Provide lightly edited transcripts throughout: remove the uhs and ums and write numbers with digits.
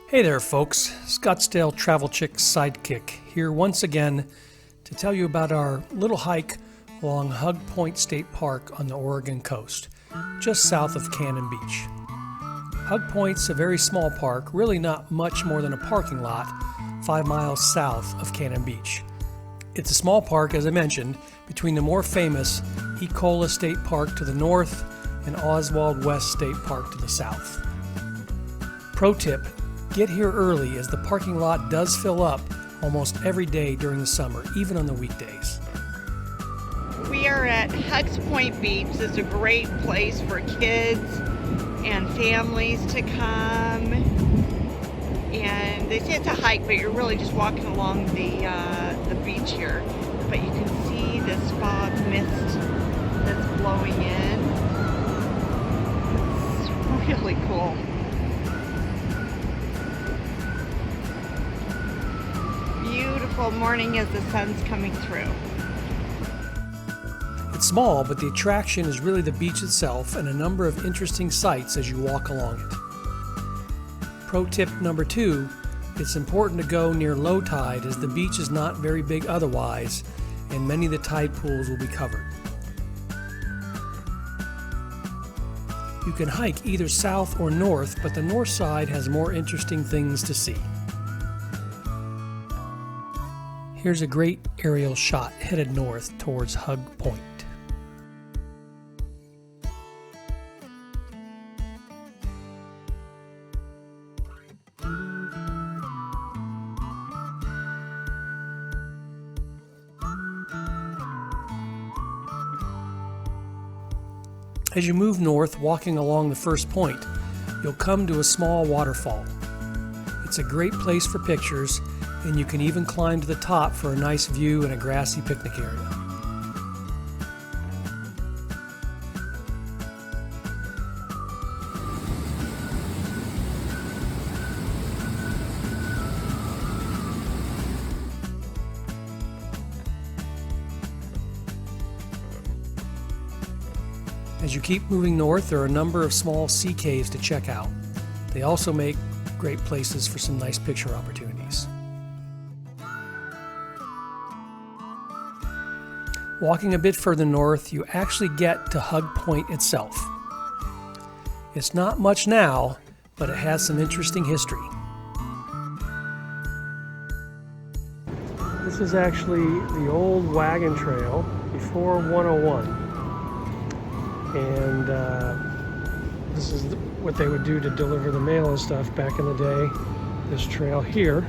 Hey there, folks. Scottsdale Travel Chick Sidekick here once again to tell you about our little hike along Hug Point State Park on the Oregon coast, just south of Cannon Beach. Hug Point's a very small park, really not much more than a parking lot, 5 miles south of Cannon Beach. It's a small park, as I mentioned, between the more famous Ecola State Park to the north and Oswald West State Park to the south. Pro tip: get here early as the parking lot does fill up almost every day during the summer, even on the weekdays. We are at Hugs Point Beach. This is a great place for kids and families to come. And they say it's a hike, but you're really just walking along the beach here. But you can see this fog mist that's blowing in. It's really cool. Beautiful morning as the sun's coming through. It's small, but the attraction is really the beach itself and a number of interesting sights as you walk along it. Pro tip number 2, it's important to go near low tide as the beach is not very big otherwise and many of the tide pools will be covered. You can hike either south or north, but the north side has more interesting things to see. Here's a great aerial shot headed north towards Hug Point. As you move north, walking along the first point, you'll come to a small waterfall. It's a great place for pictures, and you can even climb to the top for a nice view and a grassy picnic area. As you keep moving north, there are a number of small sea caves to check out. They also make great places for some nice picture opportunities. Walking a bit further north, you actually get to Hug Point itself. It's not much now, but it has some interesting history. This is actually the old wagon trail before 101. And this is what they would do to deliver the mail and stuff back in the day, this trail here.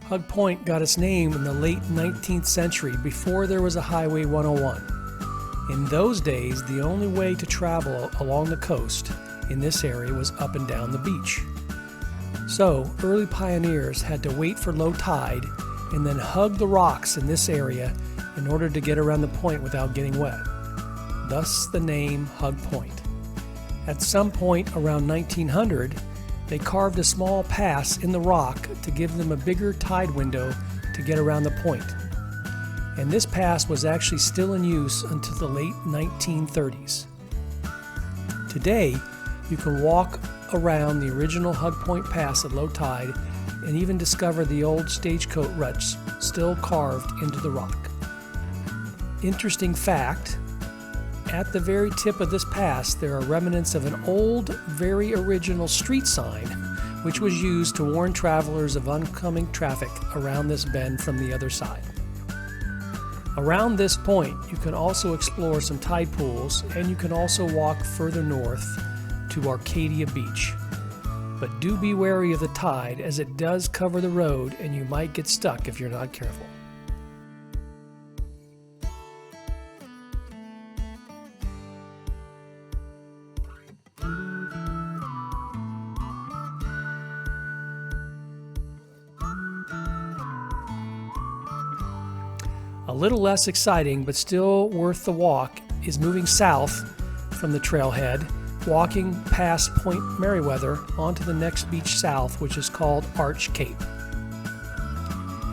Hug Point got its name in the late 19th century before there was a Highway 101. In those days, the only way to travel along the coast in this area was up and down the beach. So, early pioneers had to wait for low tide and then hug the rocks in this area in order to get around the point without getting wet. Thus the name Hug Point. At some point around 1900, they carved a small pass in the rock to give them a bigger tide window to get around the point. And this pass was actually still in use until the late 1930s. Today, you can walk around the original Hug Point Pass at low tide and even discover the old stagecoach ruts still carved into the rock. Interesting fact: at the very tip of this pass, there are remnants of an old, very original street sign, which was used to warn travelers of oncoming traffic around this bend from the other side. Around this point, you can also explore some tide pools, and you can also walk further north to Arcadia Beach. But do be wary of the tide, as it does cover the road, and you might get stuck if you're not careful. A little less exciting, but still worth the walk, is moving south from the trailhead, walking past Point Meriwether onto the next beach south, which is called Arch Cape.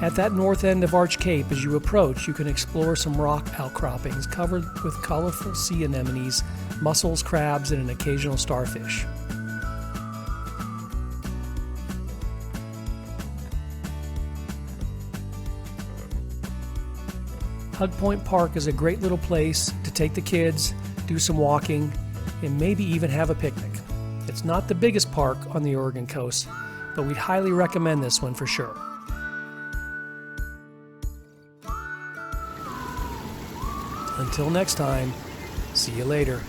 At that north end of Arch Cape, as you approach, you can explore some rock outcroppings covered with colorful sea anemones, mussels, crabs, and an occasional starfish. Hug Point Park is a great little place to take the kids, do some walking, and maybe even have a picnic. It's not the biggest park on the Oregon coast, but we'd highly recommend this one for sure. Until next time, see you later.